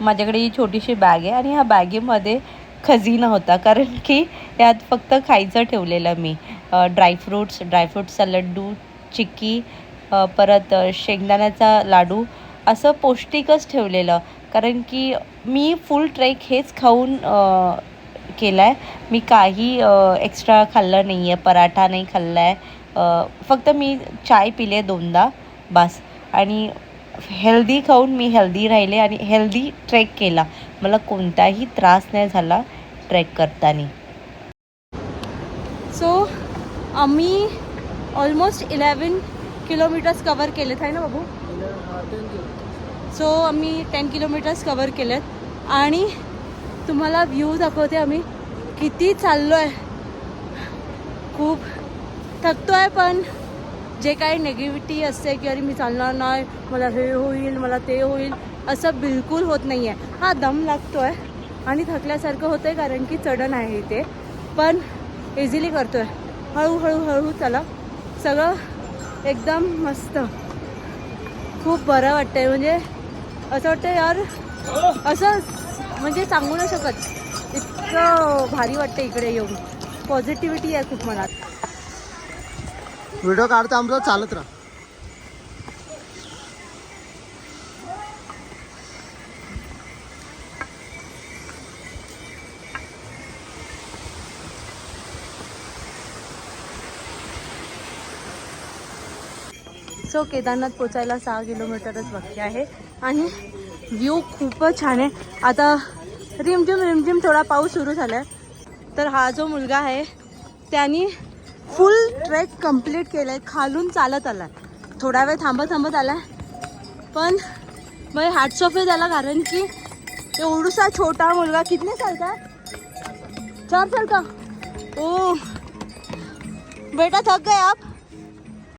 माझ्याकडे ही छोटीशी बॅग आहे आणि ह्या बॅगेमध्ये खजिना होता, कारण की यात फक्त खायचं ठेवलेलं मी. ड्रायफ्रूट्सचा लड्डू, चिक्की, परत शेंगदाण्याचा लाडू, असं पौष्टिकच ठेवलेलं. कारण की मी फुल ट्रेक हेच खाऊन केला आहे. मी काही एक्स्ट्रा खाल्लं नाही आहे, पराठा नाही खाल्ला आहे, फक्त मी चाय पिले 2दा बस. आणि हेल्दी खाऊन मी हेल्दी राहिले आणि हेल्दी ट्रेक केला. मला कोणताही त्रास नाही झाला ट्रेक करताना. सो आम्ही ऑलमोस्ट 11 किलोमीटर्स कवर केलेत आहे ना बाबू. सो आम्ही 10 किलोमीटर्स कवर केलेत आणि तुम्हाला व्ह्यू दाखवते आम्ही किती चाललो आहे. खूप थकतो आहे, पण जे काही निगेटिव्हिटी असते की अरे मी चालणार नाही, मला हे होईल, मला ते होईल, असं बिलकुल होत नाही आहे. हा दम लागतो आहे आणि थकल्यासारखं होतं आहे, कारण की चढण आहे इथे, पण इझिली करतो आहे. हळूहळू चला, सगळं एकदम मस्त, खूप बरं वाटतं आहे. म्हणजे असं वाटतं यार, असं म्हणजे सांगू नाही शकत, इतकं भारी वाटतं इकडे येऊन. पॉझिटिव्हिटी आहे खूप मनात. व्हिडिओ काढता आमचं चालत राहा. सो केदारनाथ पोचायला 6 किलोमीटरच बाकी आहे आणि व्ह्यू खूपच छान आहे. आता रिमझिम थोडा पाऊस सुरू झाला आहे. तर हा जो मुलगा आहे त्याने फुल ट्रेक कंप्लीट केलं आहे, खालून चालत आला आहे, थोडा वेळ थांबत आला आहे, पण मग हॅट्स ऑफ आहे त्याला, कारण की एवढूसा छोटा मुलगा. कितने साल का? 4 साल का? ओ बेटा थक गए आप?